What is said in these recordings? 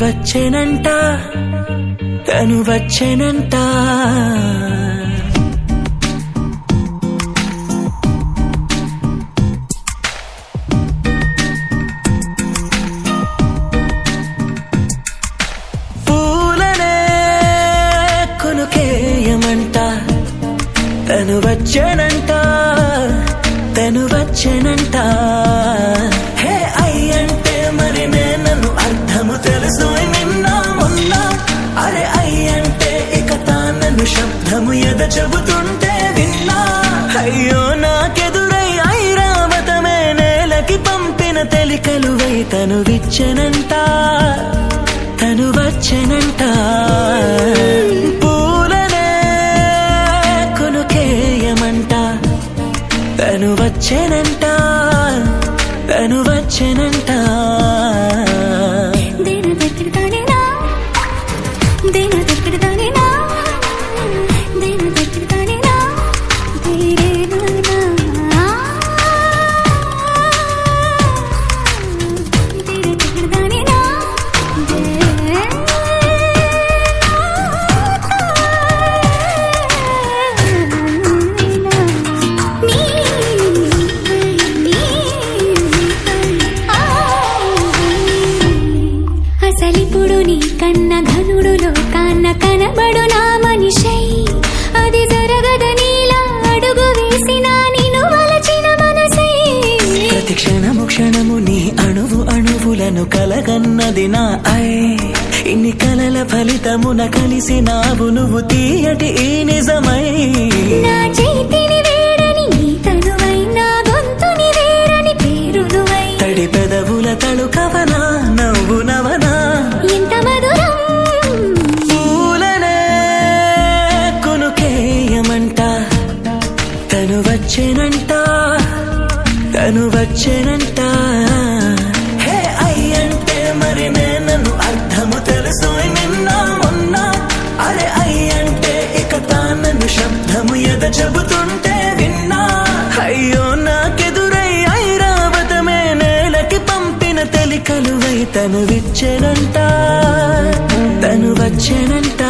వచ్చెనంట తను వచ్చెనంట పూలనే కొనుకేయమంట తను వచ్చెనంట తను వచ్చెనంట హే అయ్యంటే మరి నన్ను అర్థము తెలుసు నిన్న మొన్న అరే అయ్యంటే ఇక తానను శబ్దము ఎద చెబుతుంటే విన్నా అయ్యో నాకెదురై ఐరావతమే నేలకి పంపిన తెలికలువై తను విచ్చెనంట తను వచ్చెనంట పూలనే కొనుకేయమంట తను వచ్చెనంట తను వచ్చెనంట అసలిప్పుడు నీ కన్న ఘనుడులో కాన్న కనబడు నా మనిషై అది జరగదనిలా అడుగు వేసిన నిన్ను వలచిన మనసై ప్రతి క్షణము క్షణము నీ అణువు అణువులను కలగన్నది నా ఐ ఇన్ని కలల ఫలితమున కలిసినావు నువ్వు తీయటి ఈ నిజమై నా చేతిని వేడని నీ తనువై నా గొంతుని వేరని పేరు నువ్వై తడి పెదవుల తళుకవనా నవ్వు నవనా ఎంత మధురం పూలనే కొనుకేయమంట తను వచ్చెనంట తను వచ్చెనంట హే అయ్యంటే మరి నన్ను అర్థము తెలుసు నిన్న మొన్న అరే అయ్యంటే ఇక తానను శబ్దము ఎద చెబుతుంటే విన్నా అయ్యో నాకెదురై ఐరావతమే నేలకి పంపిన తెలికలువై తను విచ్చెనంట తను వచ్చెనంట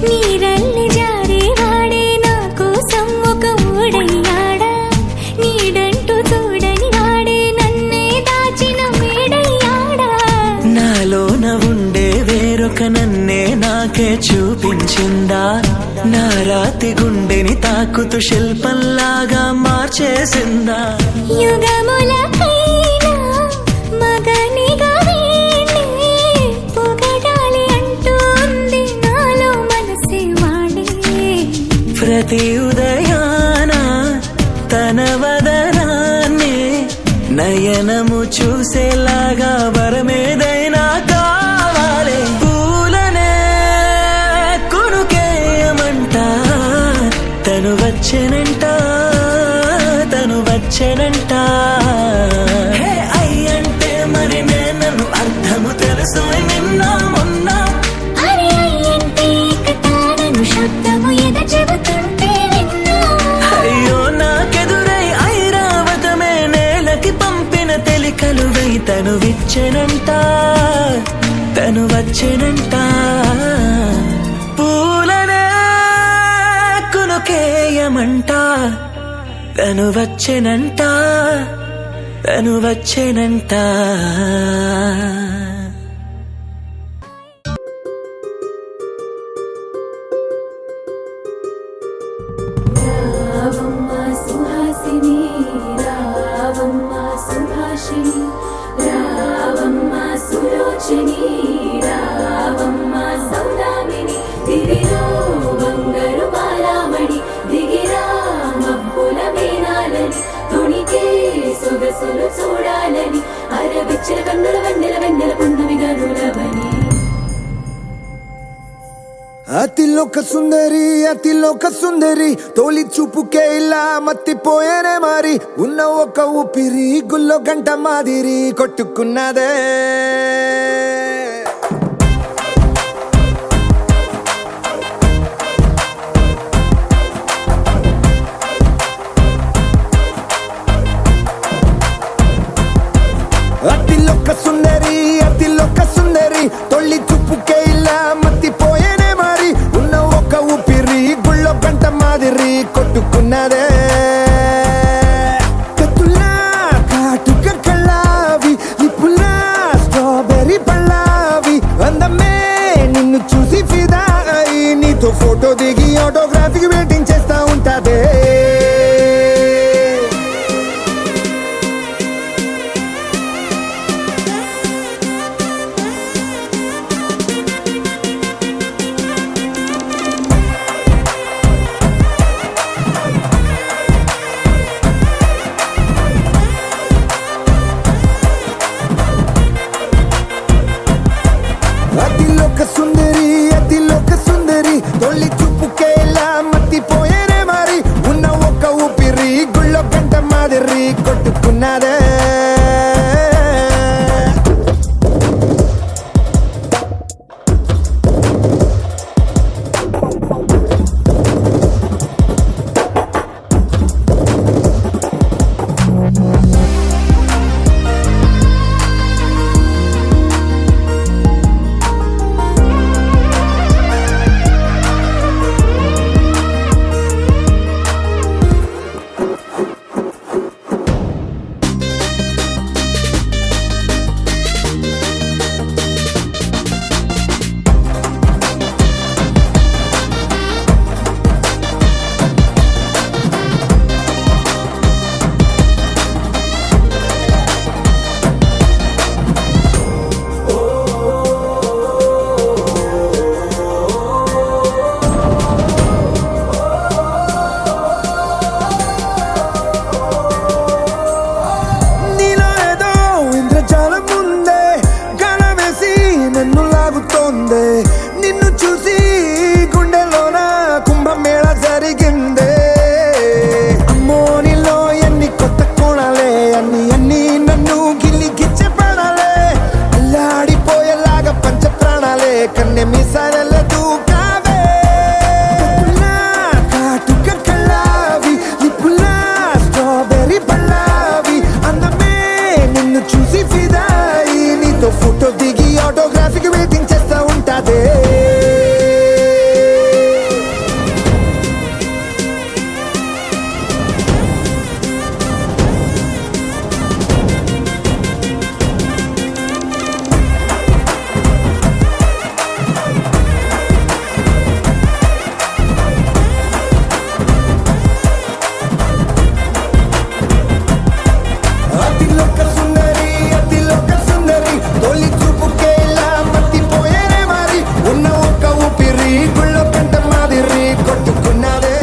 నీరల్లి జారేవాడే నా కోసం ఒక ఊడయ్యాడా నీడంటూ చూడని వాడే నన్నే దాచిన మేడయ్యాడా నాలోన ఉండే వేరొక నన్నే నాకే చూపించిందా నా రాతి గుండెని తాకుతూ శిల్పంలాగా మార్చేసిందా యుగములకైనా మగనిగా వీణ్ణి పొగడాలి అంటూ ఉంది నాలో మనసే వాడే ప్రతి ఉదయాన తన వదనాన్ని నయనము చూసేలాగా వరమేదైనా కావాలి పూలనే కొనుకేయమంట తను వచ్చెనంట తను వచ్చెనంట హే అయ్యంటే మరి నన్ను అర్థము తెలుసు నిన్న మొన్న అరే అయ్యంటే ఇక తానను శబ్దము ఎద చెబుతుంటే విన్నా అయ్యో నాకెదురై ఐరావతమే నేలకి పంపిన తెలికలువై తను విచ్చెనంట తను వచ్చెనంట పూలనే కొనుకేయమంట తను వచ్చెనంట తను వచ్చెనంట రావమ్మ సుహాసిని రావమ్మ సుభాషిణి రావమ్మ సులోచని రావమ్మ సౌదామిని దిగిరో బంగారు బాలామణి దిగిరా మబ్బుల మేనాలని తుణికే సొగసులు చూడాలని చిలకన్నెల వెన్నెల వెన్నెల పున్నమి గనులవని అతిలోక సుందరి తోలి చూపుకే ఇలా మత్తిపోయేనే మారి ఉన్న ఒక ఊపిరి గుల్లో గంట మాదిరి కొట్టుకున్నదే అతిలోక సుందరి తొలి చూపుకే ఇలా మత్తిపోయేనే మారి ఉన్న ఒక ఊపిరి గుళ్ళో గంట మాదిరి కొట్టుకున్నదే కత్తులా కాటుక కళ్ళావి లిప్పులా స్ట్రాబెర్రీ పళ్ళావి అందమే నిన్ను చూసి ఫిదా అయి నీతో ఫోటో దిగి ఆటోగ్రాఫీకి వెయిటింగ్ చేస్తా ఉంటాదే అతిలోక సుందరి తొలి చూపుకే ఇలా మత్తిపోయేనే మారి ఉన్న ఒక ఊపిరి గుళ్ళో గంట మాదిరి కొట్టుకున్నదే నిన్ను చూసి గుండెలోన కుంభమేళ జరిగిందే అమ్మో నీలో ఎన్ని కొత్త కోణాలే అన్ని నన్ను గిల్లి గిచ్చే ప్రాణాలే అల్లాడిపోయేలాగా పంచ ప్రాణాలే కన్నె మీసాల దూకావే కాటుక కళ్ళావి లిప్పులా స్ట్రాబెర్రీ పళ్ళావి అందమే నిన్ను చూసి ఫిదాయి నీతో ఫోటో దిగి ఆటోగ్రాఫీకి వెయిటింగ్ చేస్తా ఉంటాదే అతిలోక సుందరి తొలి చూపుకే ఇలా మత్తిపోయేనే మారి ఉన్న ఒక ఊపిరి గుళ్ళో గంట మాదిరి కొట్టుకున్నదే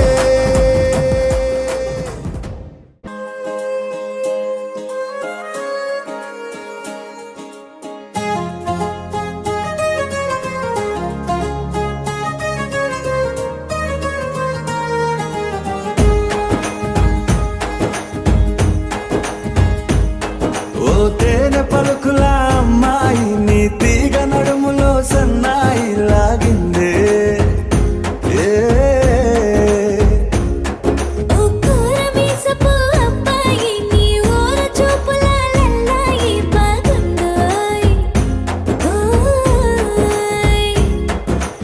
ఓ తేనె పలుకుల అమ్మాయి నీ తీగ నడుములో సన్నాయి లాగిందే ఓ కూరమీసపు అబ్బాయి నీ ఊర చూపుల లల్లాయి బాగుందోయ్ ఓయ్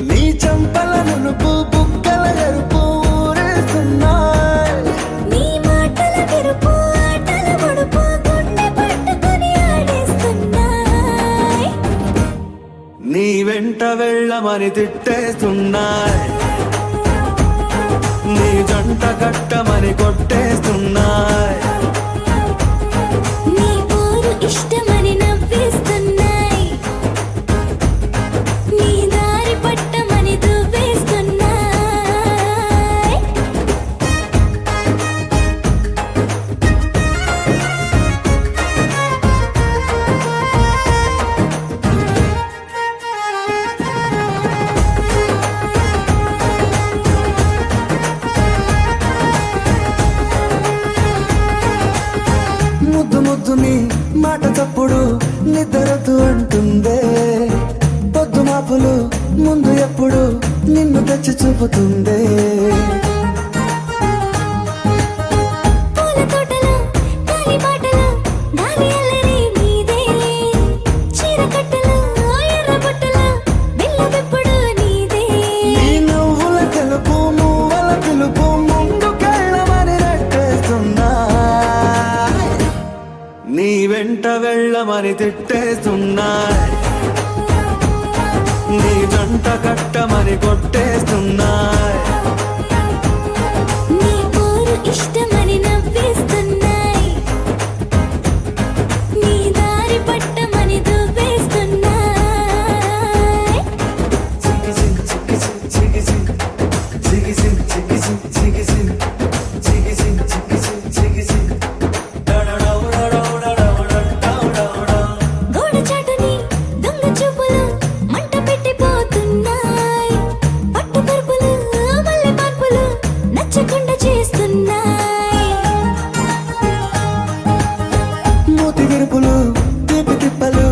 నీ చంపల నునుపు బుగ్గల ఎరుపు ఊరేస్తున్నాయి నీ మాటల విరుపు ఆటల ముడుపు గుండె పట్టుకొని ఆడేస్తున్నాయ్ నీ వెంట వెళ్ళమని తిట్టేస్తున్నాయి నీ జంట కట్టమని కొట్టేస్తున్నాయి నీ ఊరు ఇష్టమని నవ్వేస్తున్నాయ్ నీ దారి పట్టమని దువ్వేస్తున్నాయ్ రుచి చూపుతుందే. పూల తోటలో గాలి బాటలో గాలి అల్లరి నీదేలే, చీర కట్టలో ఎర్ర బుట్టలో బిల్ల విప్పుడు నీదే. ఈ నువ్వుల తెలుపు మువ్వల పిలుపు ముందుకెళ్ళమని రెట్టేస్తున్నా, నీ వెంట వెళ్ళమని తిట్టేస్తున్నా, నీ జంట కట్టమని కొట్టేస్తున్నా. నీ పోరు ఇష్టమని నవ్వేస్తున్నాయి, నీ దారి పట్టమని దువ్వేస్తున్నాయి. గోడ చాటుని దొంగ చూపులు మంట పెట్టిపోతున్నాయి, పట్టు పరుపులు మల్లె మార్పులు నచ్చకుండా చేస్తున్నాయి. మూతి విరుపులు తీపి తిప్పలు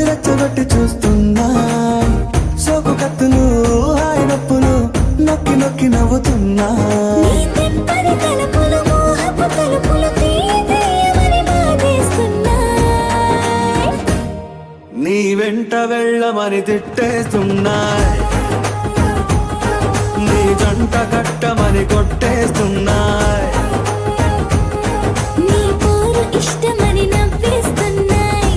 రెచ్చగొట్టి చూస్తున్నాయి, సోకు కత్తులు హాయి నొప్పులు నొక్కి నొక్కి నవ్వుతున్నా. నీ తెప్పని తలుపులు మోహపు తలుపులు తీయమని బాధేస్తున్నాయి. నీ వెంట వెళ్ళమని తిట్టేస్తున్నా, నీ జంట కట్టమని కొట్టేస్తున్నా. నీ పోరు ఇష్టమని నవ్వేస్తున్నాయి,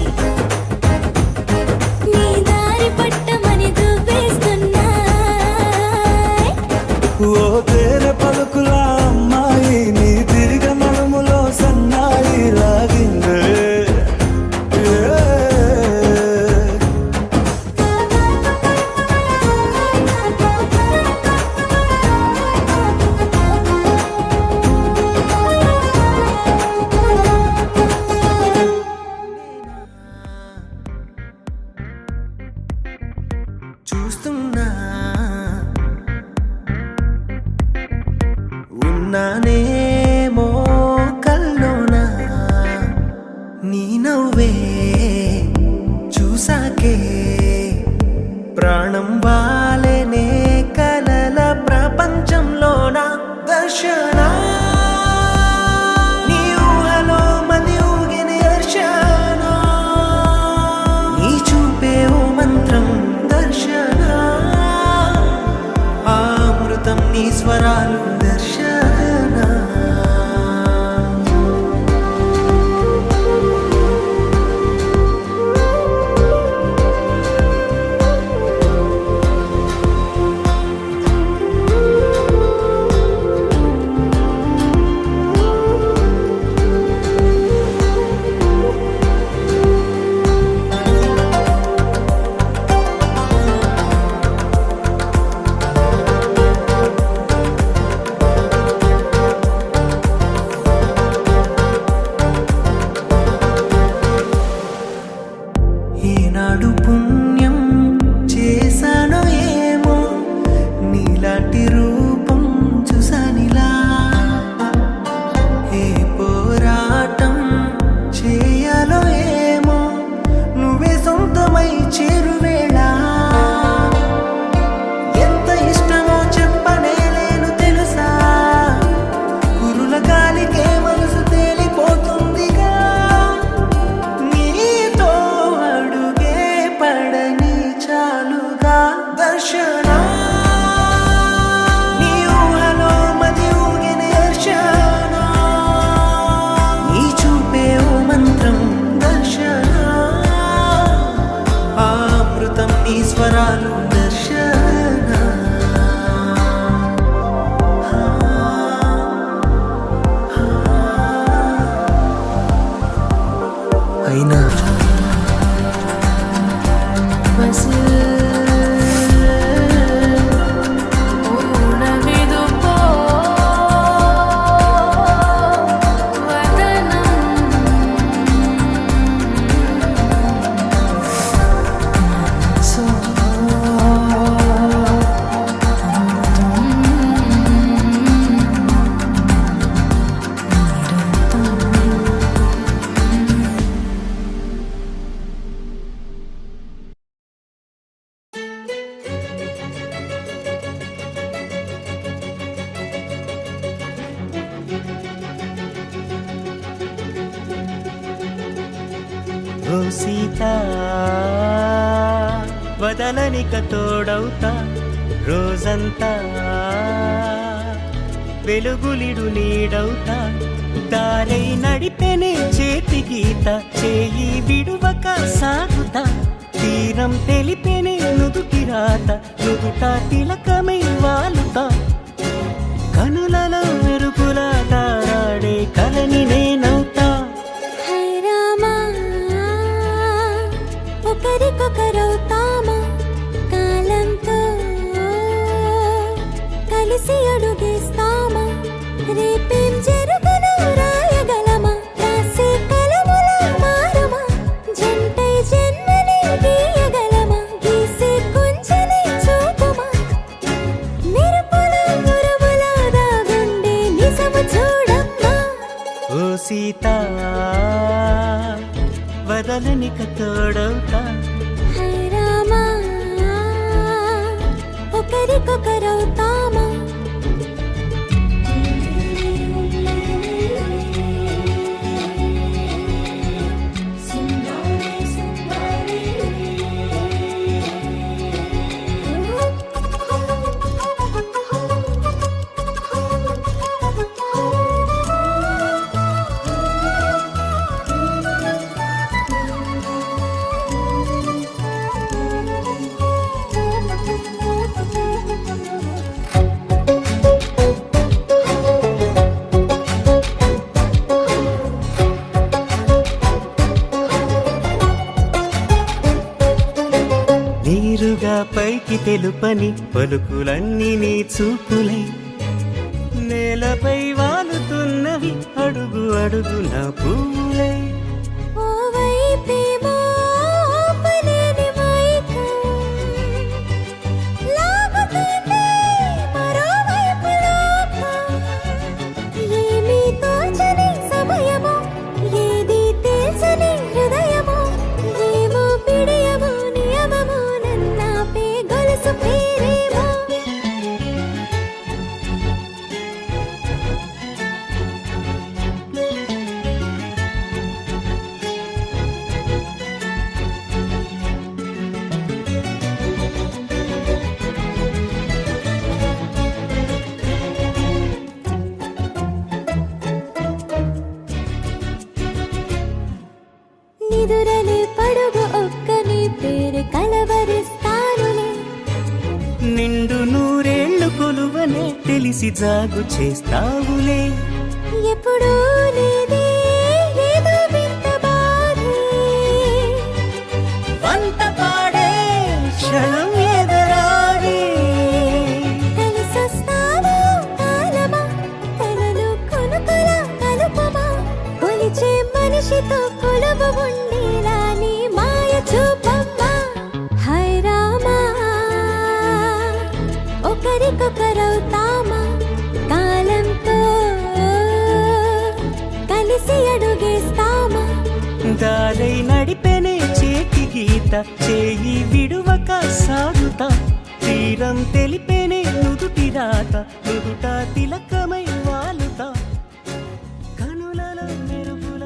నీ దారి పట్టమని దువ్వేస్తున్నాయి. ఓ తేనె పలుకుల అమ్మాయి నీ తిరిగ నడుములో సన్నాయి లాగిందే. చూస్తున్నా ఉన్నానేమో కల్లోనా, నీ నవ్వే చూసాకే ప్రాణం వాలేనే కలల ప్రపంచంలోన దర్శన. నీ ఊహలో మది ఊగిన దర్శన, నీ చూపే ఓ మంత్రం దర్శన, అమృతం నీ స్వరాలు దర్శన. ఏనాడు పుణ్యం చేశానో ఏమో, నీలాంటి రూపం చూసానిలా. ఏ పోరాటం చేయాలో ఏమో, నువ్వే సొంతమై చేరువేళ. ఎంత ఇష్టమో చెప్పనేలేను తెలుసా, కురుల గాలికే మనసు తేలిపోతుందిగా. నీతో అడుగే పడని చాలుగా దర్శన. నీ ఊహలో మది ఊగిన దర్శన, నీ చూపే ఓ మంత్రం దర్శన, అమృతం నీ స్వరాలు దర్శన. అయినా ఓ సీత వదలనిక తోడవుతా రోజంతా వెలుగులిడు నీడవుతా దారై నడిపెనే చేతి గీత చేయి విడువక సాగుతా తీరం తెలిపెనే నుదుటి రాత నుదుట తిలకమై వాలుతా కనులలో మెరుగుల తారాడే కలని నేనవుతా హై రామా ఒకరికొకరవుతామా కాలంతో కలిసి అడుగేస్తామా రేపేం జరుగును రాయగలమా రాసే కలముల మారమా జంటై జన్మని గీయగలమా గీసే కొంచెని చూపుమా మెరుపుల మురముల దాగుండే నిజము చూడమ్మా ఓ సీత వదలనిక తోడవుతా హై రామా ఒకరికొకరవుతామా నీరుగా పైకి తెలుపని పలుకులన్నీ నీ చూపులై నేలపై వాలుతున్నవి అడుగు అడుగు నా పువ్వులై ఓ వైపేమో ఆపలేని మైకం లాగుతుంది మరోవైపు లోకం ఏమీ తోచని సమయమో ఏది తెలుసని హృదయమో ఏమో పిడియమో నియమమో నన్నాపే గొలుసు పేరేమో నిదురలే పడుగు ఒక్కని పేరు కలవరిస్తానులే నిండు నూరేళ్లు కొలువనే తెలిసి జాగు చేస్తావులే ఎప్పుడూ లేదే ఏదో వింత బాధే వంట పాడే క్షణం ఎదరాడే కలిసొస్తావో కాలమా కలలు కొనుకల కలుపమా కొలిచే మనిషితో కొలువు ఉండేలా నీ మాయ చూపమ్మా హై రామా ఒకరికొకరవుతామా కాలంతో కలిసి అడుగేస్తామా దారై నడిపెనే చేతి గీత చేయి విడువక సాగుతా తీరం తెలిపెనే నుదుటి రాత నుదుట తిలకమై వాలుతా కనులలో మెరుపుల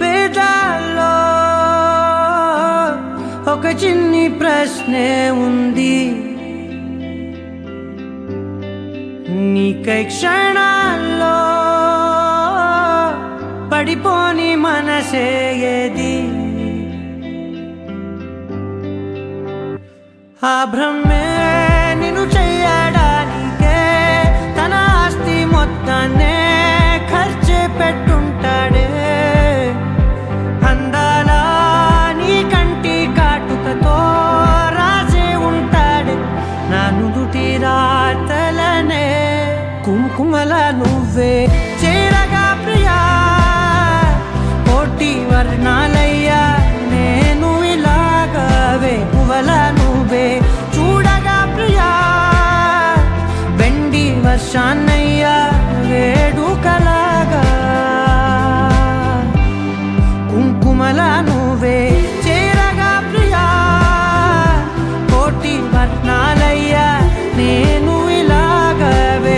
పేదాల్లో ఒక చిన్ని ప్రశ్నే ఉంది నీకై క్షణాల్లో పడిపోని మనసే ఏది ఆ భ్రమే నిన్ను చెయ్యడానికే తన ఆస్తి మొత్తాన్నే ఖర్చు పెట్టుంటాడే అందాల నీ కంటి కాటుకతో రాసే ఉంటాడే నా నుదుటి రాతలనే కుంకుమల నువ్వే చేరగా ప్రియా కోటి వర్ణాలయ్యా నేను ఇలాగవే పువ్వల నువ్వే చూడగా ప్రియా వెండి వర్షాన్నయ్యా వేడుకలాగా కుంకుమల నువ్వే చేరగా ప్రియా కోటి వర్ణాలయ్యా నేను ఇలాగవే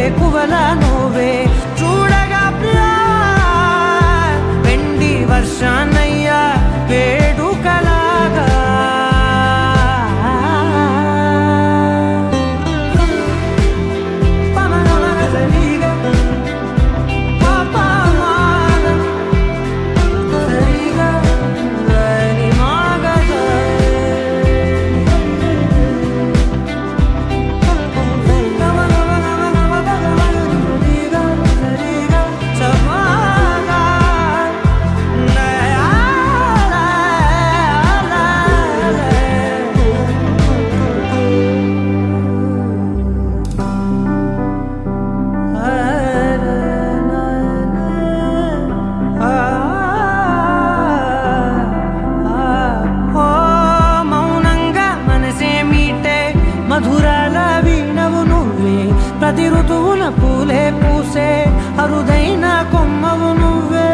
అరుదైన కొమ్మవు నువ్వే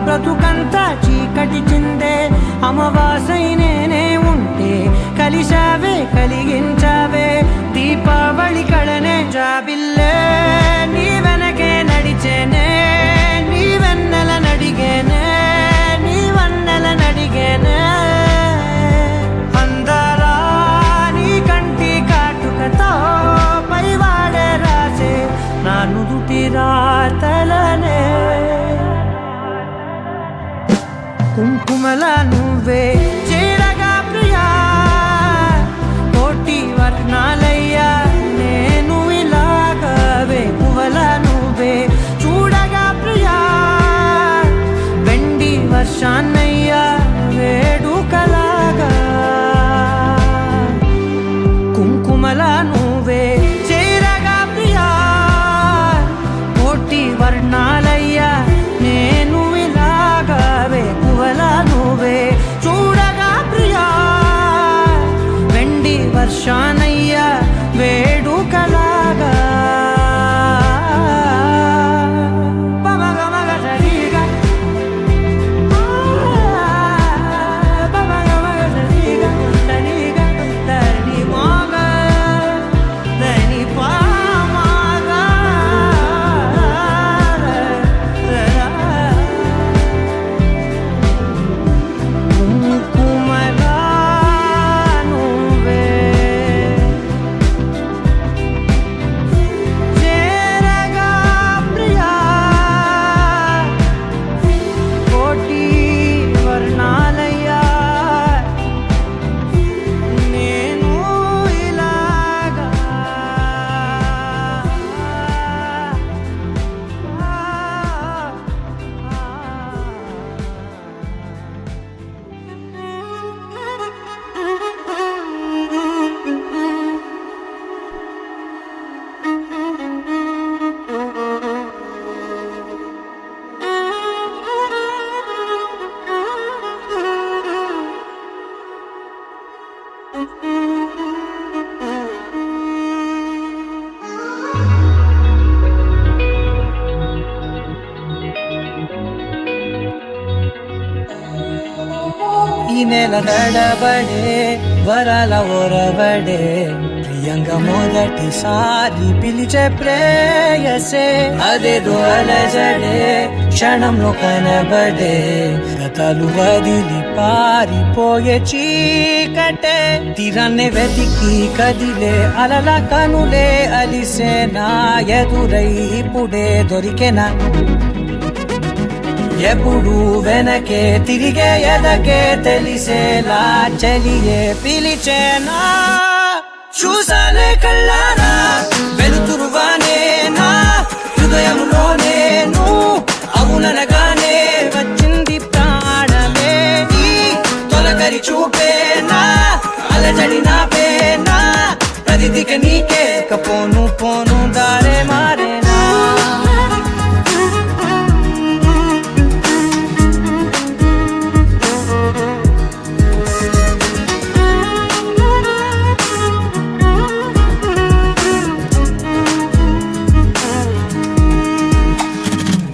బ్రతుకంతా చీకటి చిందే అమవాసై నేనే ఉంటే కలిశావే కలిగించావే దీపావళి కళనే జాబిల్లే నీ వెనకే నడిచేనే నీ వెన్నెల నడిగేనే నీ వన్నెల నడిగేనే అందరా నీ కంటి కాటుకతో పైవాడే రాసే నా నుదుటి రాతలనే కుంకుమల నువ్వే చేరగా ప్రియా కోటి వర్ణాలయ్యా నేను ఇలాగవే పువ్వల నువ్వే చూడగా ప్రియా వెండి వర్షాన్నయ్యా వేడుకలాగా కుంకుమల నువ్వే చేరగా ప్రియా కోటి వర్ణాలయ్యా నేను ఇలాగవే పువ్వల నువ్వే చూడగా ప్రియా వెండి వర్షానయ్యా వేడుకలాగా పమగమగ సరిగా పమగమగ సరిగా సరిగా దని మగ దని పామగ కుంకుమల నువ్వే చేరగా ప్రియా కోటి వర్ణాలయ్యా నేను ఇలాగా ఈ నెల నడబడే వరాల ఒరబడే ప్రియంగా మొదటిసారి పిలిచే ప్రేయసే అదేదో అలజడే క్షణంలో కనబడే గతాలు వదిలి పారిపోయే చీకటే తీరాన్నే వెతికి కదిలే అలల కనులే అలిసే నా ఎదురై ఇప్పుడే దొరికెనా ఎప్పుడు వెనకే తిరిగే ఎదకే తెలిసేలా చెలియే పిలిచేనా చూసానే కళ్ళారా వెలుతురువానే నా హృదయంలోనే అవుననగానే వచ్చింది ప్రాణమే నీ తొలకరి చూపేనా అలజడి నాపేనా ప్రతిదిక నీకే పోను పోను దారే మారేనా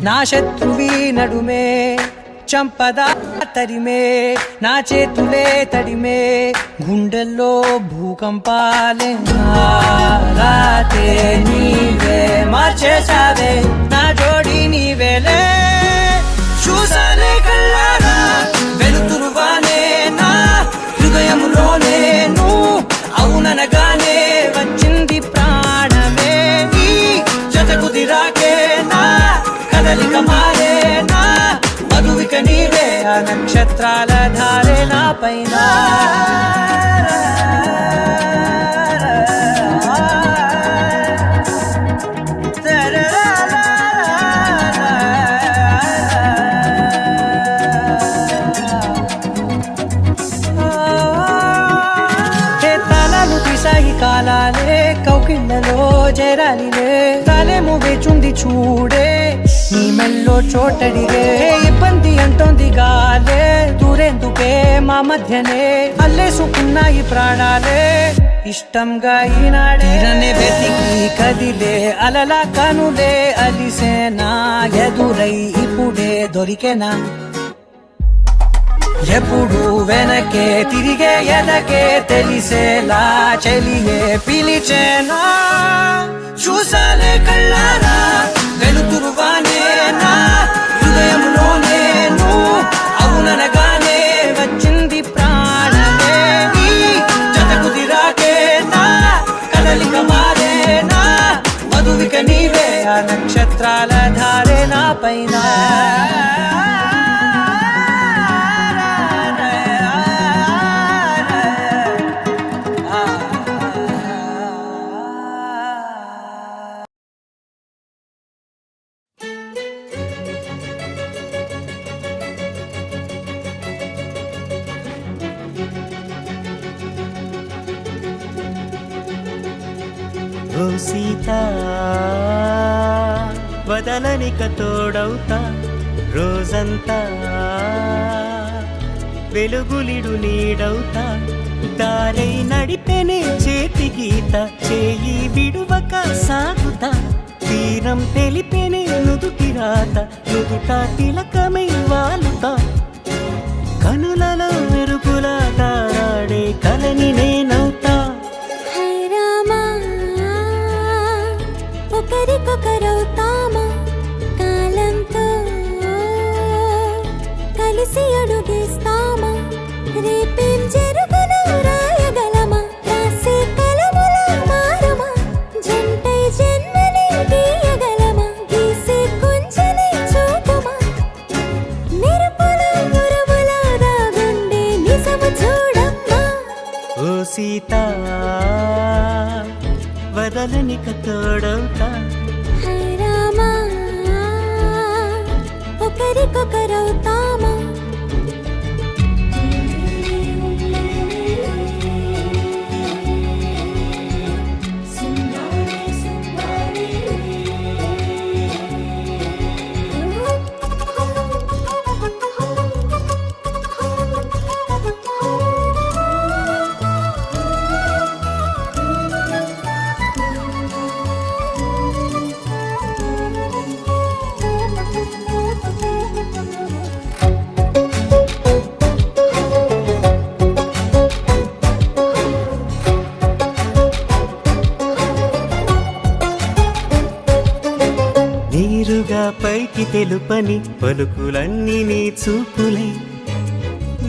నా శత్రువి నడుమే చంపదా తరిమే నా చేతులే తడిమే గుండెల్లో భూకంపాలే రాతే నీవే మార్చేసావే నా జోడి నీవేలే చూసానే కళ్ళారా వెలుతురువానే నా హృదయములోనే అవుననగానే వచ్చింది ప్రాణమే నీ జతకు దిరాకే నా కదలిక మారేనా మధువిక నీవే ఆ నక్షత్రాల ధారే నా పైన తలాలు తీసాయి కాలాలే కౌకిళ్ళలో చేరాలిలే తలేము వేచుంది చూడే నీ మెల్లో చోటడిగే ఇబ్బంది అంటోంది గాలే దూరేందుకే మా మధ్యనే అల్లేసుకున్నాయి ప్రాణాలే ఇష్టంగా ఈనాడే తీరనే వెతికి కదిలే అలలా కనులే అలిసేనా ఎదురై ఇప్పుడే దొరికేనా ఎప్పుడు వెనకే తిరిగే ఎదకే తెలిసేలా చెలియే పిలిచేనా చూసాలే కళ్ళారా వెలుతురువానేనా హృదయంలోనే నువ్వు అవుననగానే వచ్చింది ప్రాణమే నీ జత కుదిరాకేనా కదలిక మారేనా మధువిక నీవే ఆ నక్షత్రాల ధారే నా పైన ఓ సీత వదలనిక తోడవుతా రోజంతా వెలుగులిడు నీడవుతా దారై నడిపెనే చేతి గీత చేయి విడువక సాగుతా తీరం తెలిపెనే నుదుటి రాత నుదుట తిలకమై వాలుతా కనులలో మెరుగులా తారాడే కలని నేనవుతా ఒకరికొకరవుతామా కాలంతో కలిసి అడుగేస్తామా రేపేం జరుగును రాయగలమా రాసే కలముల మారమా జంటై జన్మని గీయగలమా గీసే కొంచెని చూపుమా మెరుపుల మురముల దాగుండే నిజము చూడమ్మా ఓ సీత వదలనిక తోడవుతా రామా ఒకరికొకరవుతామా నీరుగా పైకి తెలుపని పలుకులన్నీ నీ చూపులై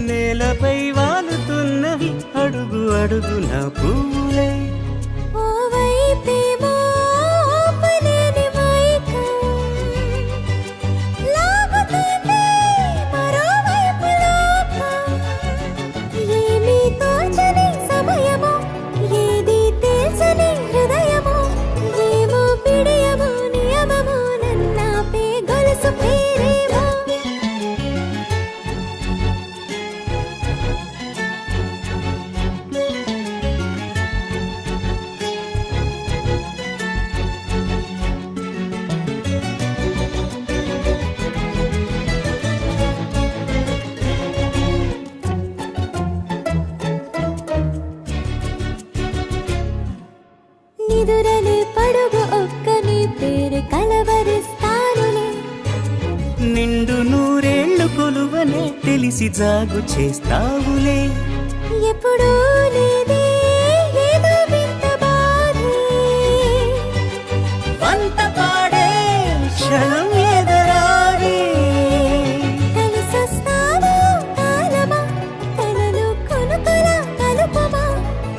నేలపై వాలుతున్నవి అడుగు అడుగు నా పువ్వులై ఓవైపేమో ఆపలేని మైకం లాగుతుంది మరోవైపు లోకం ఏమీ తోచని సమయమో ఏది తెలుసని హృదయమో ఏమో పిడియమో నియమమో నన్నాపే గొలుసు పేరేమో నిదురలే పడుగు ఒక్కని పేరు కలవరిస్తానులే నిండు నూరేళ్లు కొలువనే తెలిసి జాగు చేస్తావులే ఎప్పుడూ లేదే ఏదో వింత బాధే వంత పాడే క్షణం ఎదరాగే కలిసొస్తావో కాలమా కలలు కొనుకల కలుపమా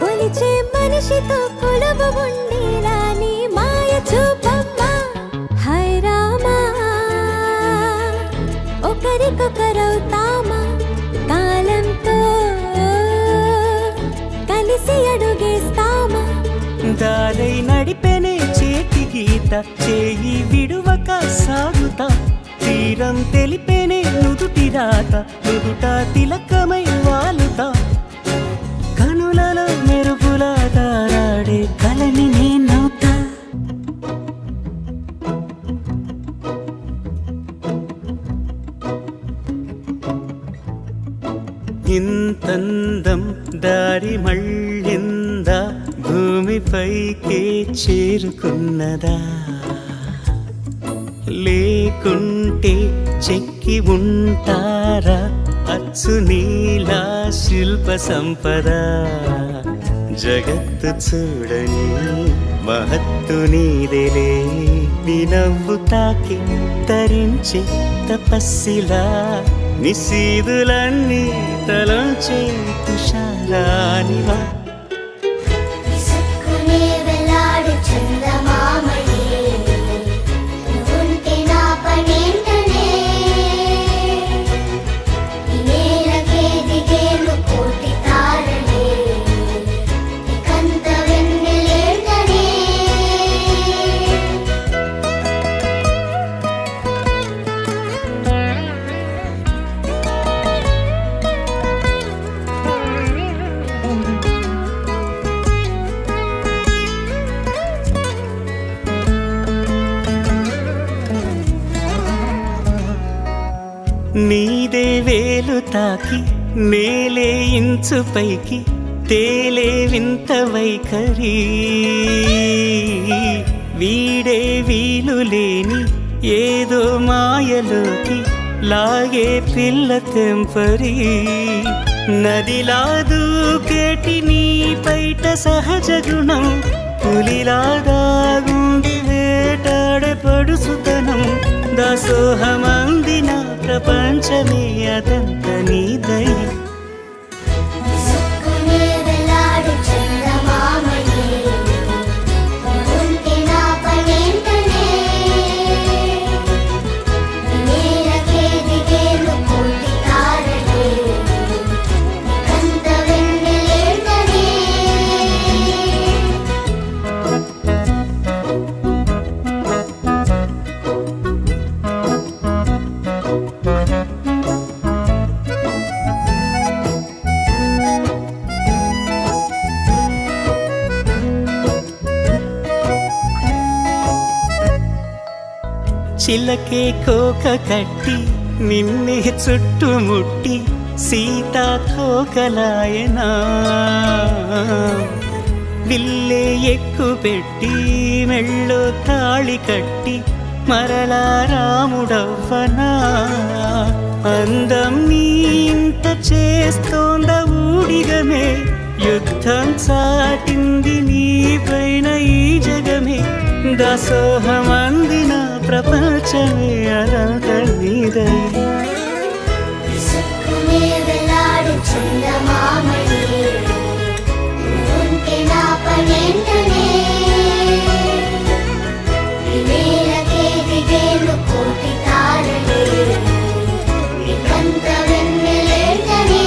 కొలిచే మనిషితో కొలువు ఉండేలా నీ మాయ చూపమ్మా హై రామా ఒకరికొకరవుతామా కాలంతో కలిసి అడుగేస్తామా దారై నడిపెనే చేతి గీత చేయి విడువక సాగుతా తీరం తెలిపెనే నుదుటి రాత నుదుట తిలకమై వాలుతా కనులలో మెరుగులా తారాడే కలని నేనవుతా పైకే చేరుకున్నదా లేకుంటే చెక్కి ఉంటారా అచ్చు నీలా శిల్ప సంపద జగత్తు చూడని మహత్తు నీదేలే నీ నవ్వు తాకి తరించే తపస్సిలా నిశీదులన్నీ తలంచే తుషారానివా విసుక్కునే వెలాడు చందమామయే నువ్వుంటే నా పనేంటనే ఈ నేలకే దిగేను కోటి తారలే నీకంత వెన్నెలేంటనే నీదే వేలు తాకి నేలే ఇంచు పైకి తేలే వింత వైఖరి వీడే వీలు లేని ఏదో మాయలోకి లాగే పిల్ల తెంపరి నదిలా దూకేటి నీ పైట సహజ గుణం పులిలాదాగుండి వేటాడే పడుసుతనం దాసోహమందిన ప్రపంచమే అదంత నీదై విసుక్కునే వెలాడు చందమామయే నువ్వుంటే నా పనేంటనే ఈ నేలకే దిగేను కోటి తారలే నీకంత వెన్నెలేంటనే చిలకే కోక కట్టి నిన్నే చుట్టుముట్టి సీతాకోకలాయనా విల్లే ఎక్కు పెట్టి మెళ్ళో తాళి కట్టి మరలా రాముడవ్వనా అందం నీ ఇంత చేస్తోంద ఊడిగమే యుద్ధం చాటింది నీ పైన ఈ జగమే దాసోహమందిన ప్రపంచమే అనంత నీదై విసుక్కునే వెలాడు చందమామయే నువ్వుంటే నా పనేంటనే ఈ నేలకే దిగేను కోటి తారలే నీకంత వెన్నెలేంటనే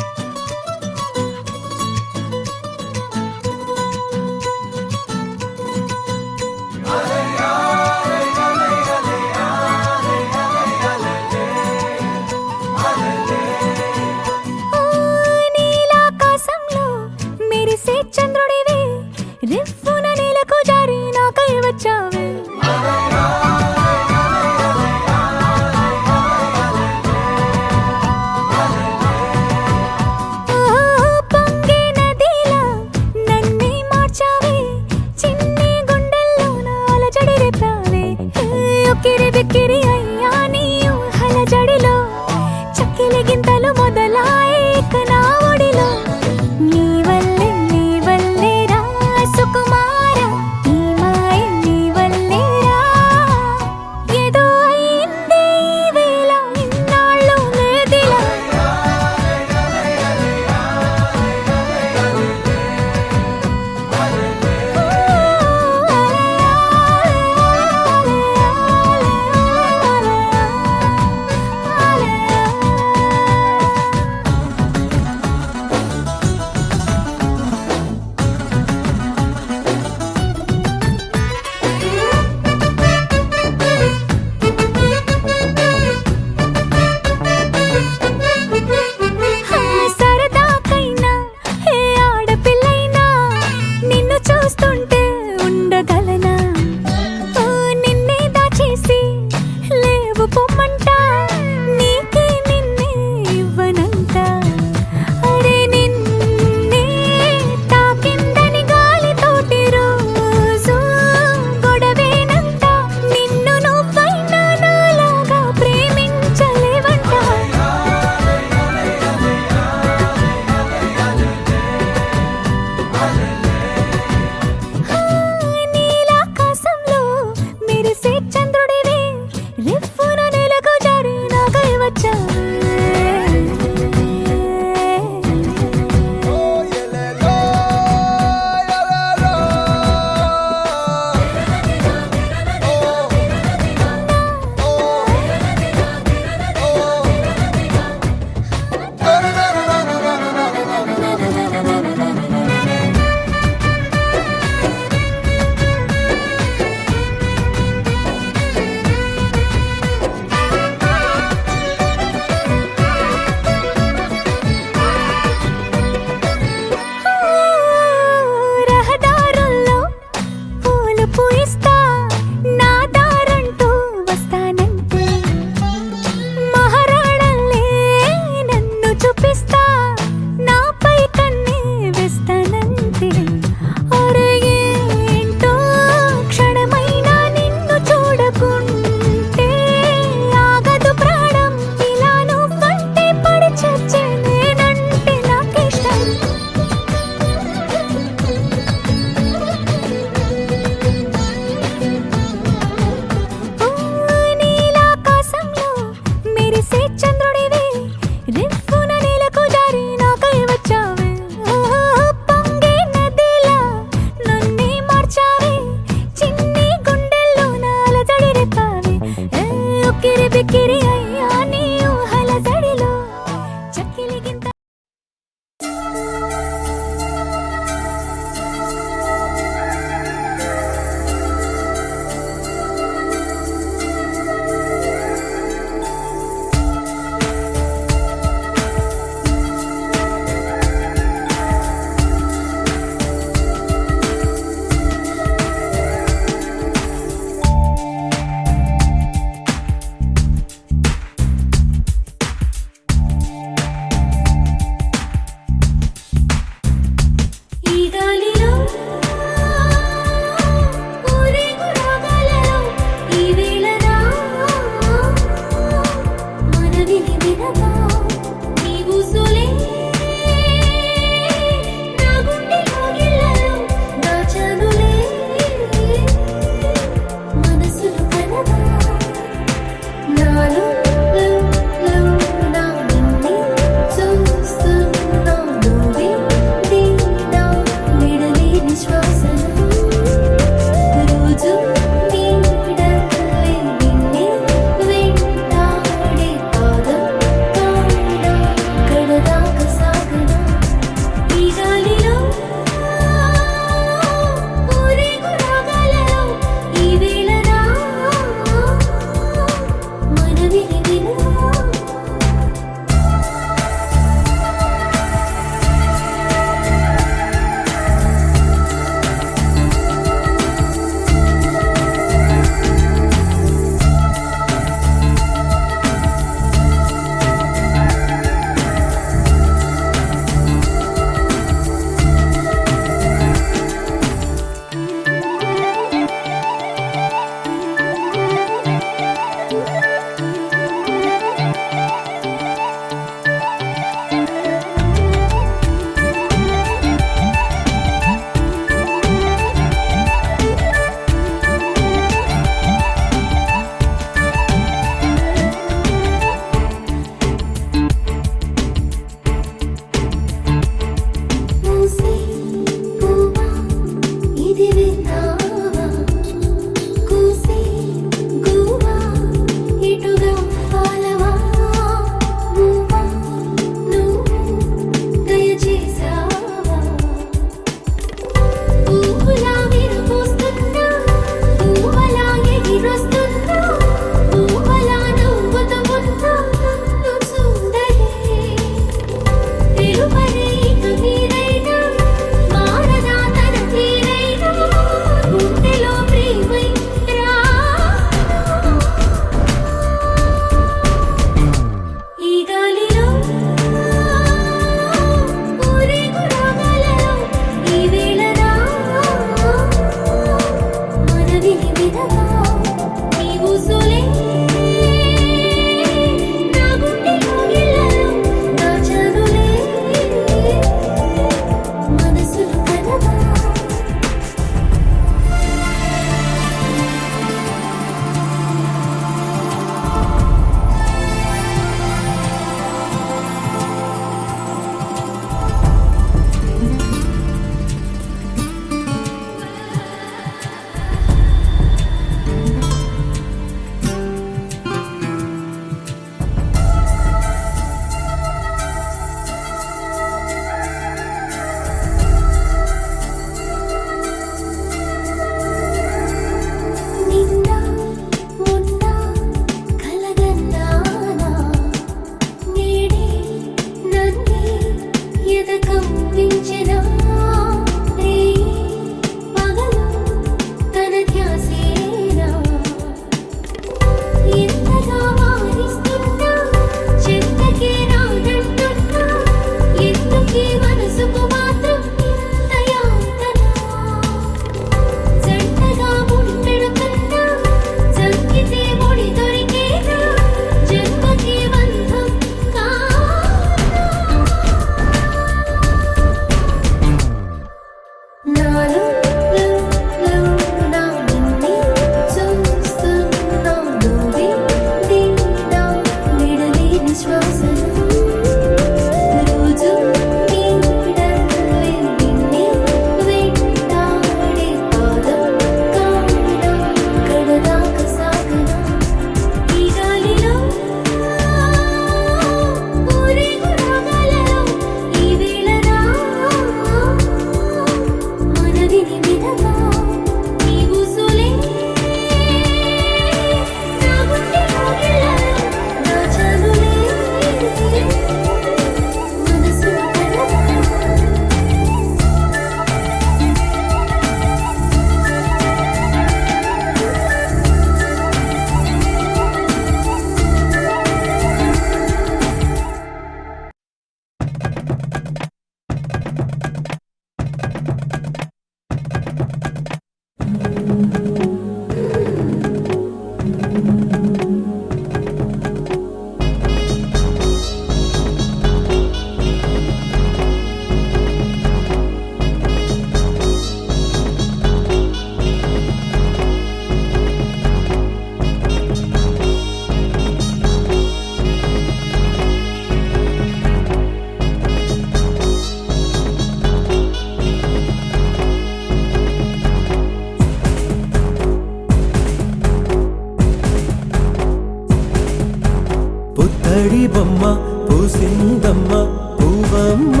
పూసిందమ్మ పూవమ్మ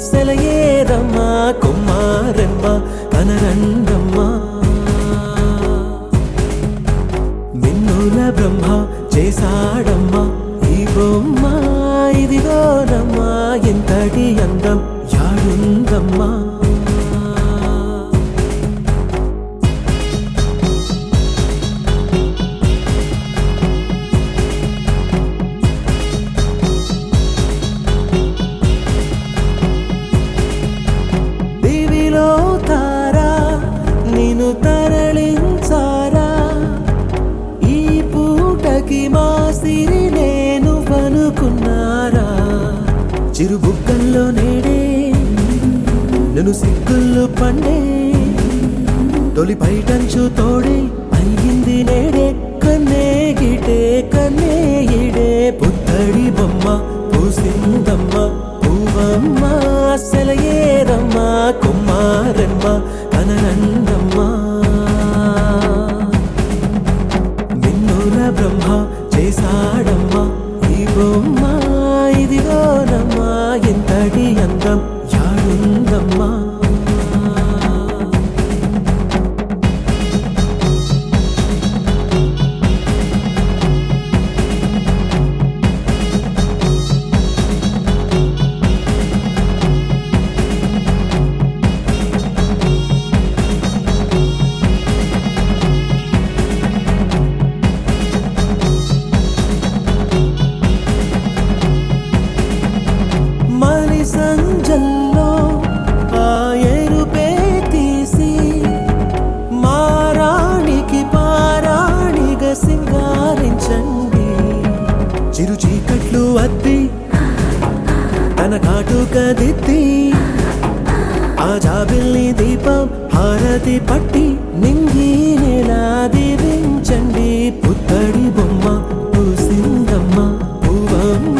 సెలయేరమ్మ కుమారమ్మ కనరండమ్మ మిన్నుల బ్రహ్మ చేశాడమ్మ ఈ బొమ్మ ఇదిగోనమ్మ ఎంతటి అందం యాడుందమ్మా నిన్ను తరలించారా ఈ పూటకి మా సిరి నేను వనుకున్నారా చిరుబుగ్గల్లో నేడే నన్ను సిగ్గుల్లో పండే తొలి బయటంచు తోడే అయ్యింది నేడే కన్నే గిటే కన్నే ఇడే పుత్తడి బొమ్మ పూసిందమ్మ పూవమ్మ సెలయేరమ్మ కుమారమ్మ కనరండమ్మ మిన్నుల బ్రహ్మ చేశాడమ్మ ఈ బొమ్మ ఇదిగోనమ్మ ఎంతటి అందం యాడుందమ్మా సంజల్లో ఆ ఎరుపే తీసి మారాణికి పారాణిగా సింగారించండి చిరు చీకట్లు అద్ది తన కాటుక దిద్ది ఆ జాబిల్ని దీపం హారతి పట్టి నింగి నెలా దీవించండి పుత్తడి బొమ్మ పూసిందమ్మ పూవమ్మ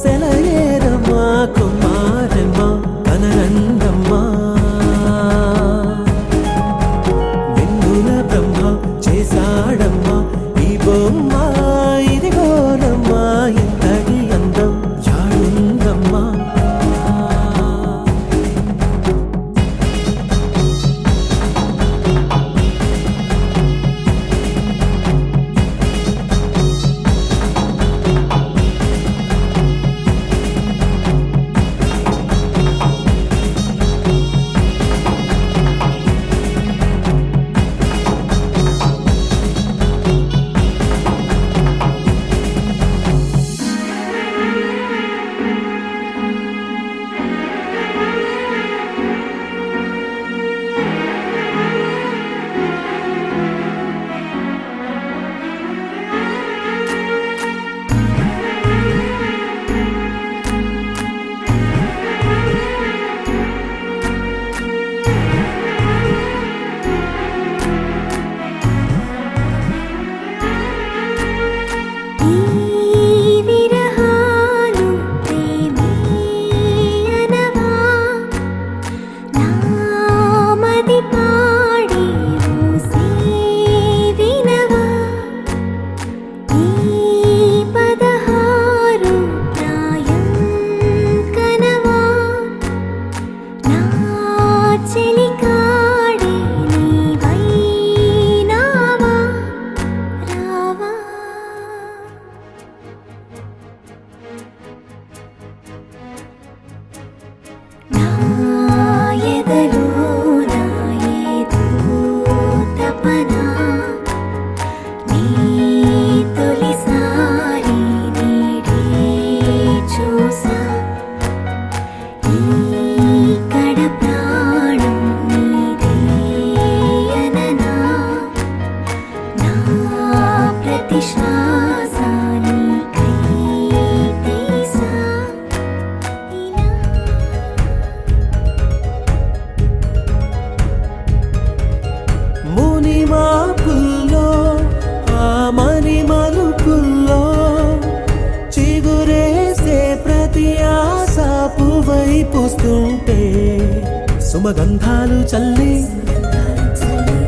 సెలయేరమ్మ కుమారమ్మ కనరండమ్మ మిన్నుల బ్రహ్మ చేశాడమ్మ ఈ బొమ్మ ఇదిగోనమ్మ ఎంతటి అందం యాడుందమ్మా పూస్తుంటే సుమగంధాలు చల్లి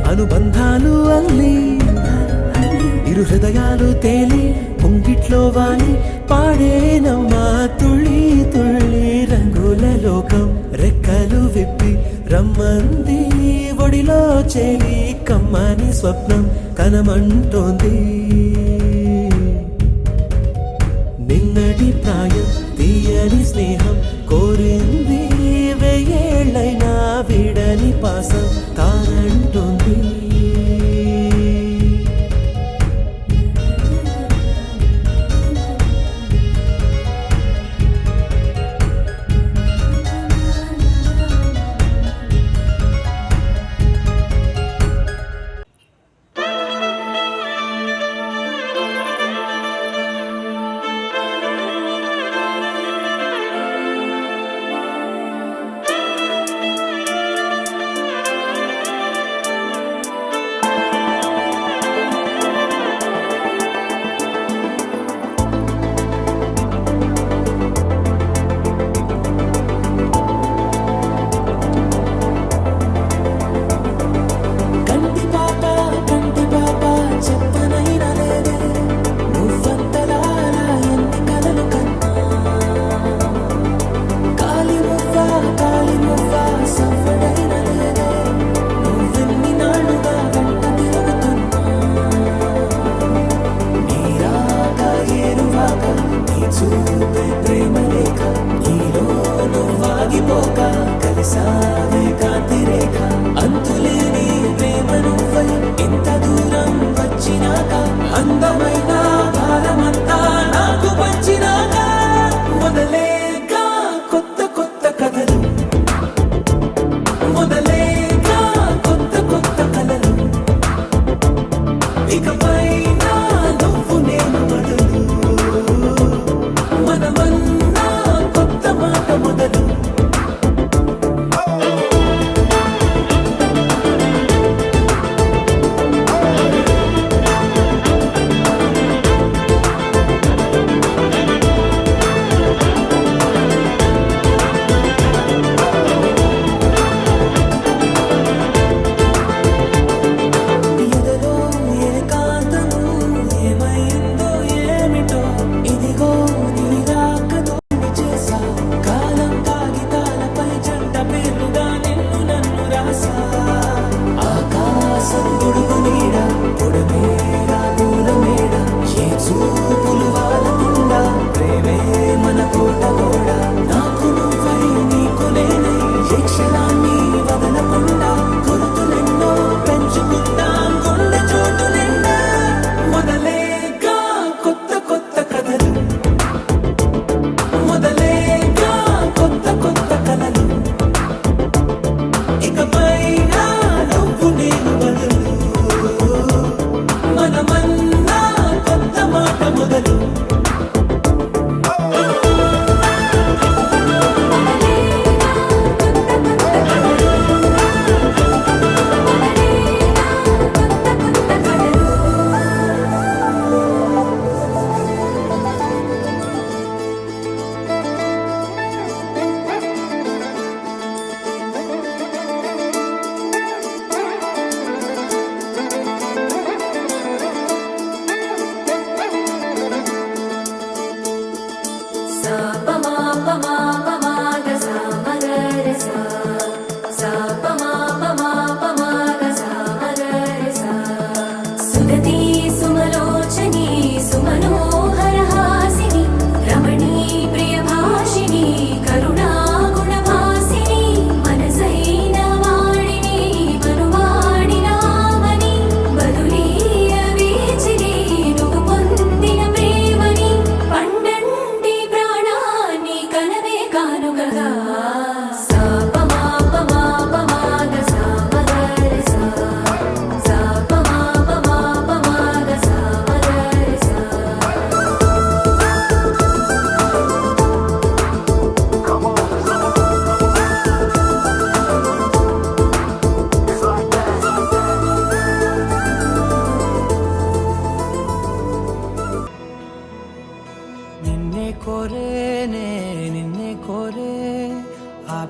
అనుబంధాలు అల్లి ఇరు హృదయాలు తేలి ముంగిట్లో వాలి పాడేనమ్మా తుళ్ళి తుళ్ళి రంగుల లోకం రెక్కలు విప్పి రమ్మంది ఒడిలో చేరి కమ్మని స్వప్నం కనమంటోంది నిన్నటి ప్రాయం తీయని స్నేహం కోరింది వెయ్యేళ్ళైనా వీడని పాసం తానంటుంది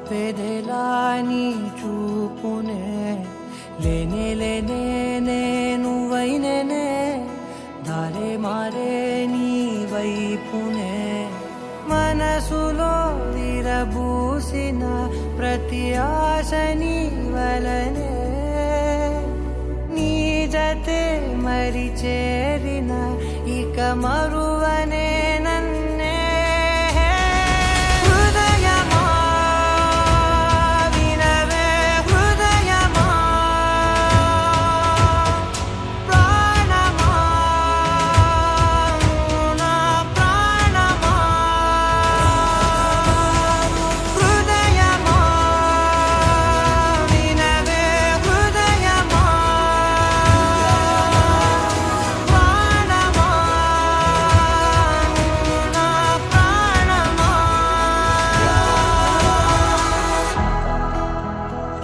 ఆపేదేలా నీ చూపునే లేనే లేనే నువ్వైనేనే దారే మారే నీ వైపునే మనసులో విరబూసిన ప్రతి ఆశని వలనే నీ జతే మరి చేరిన ఇక మరువనే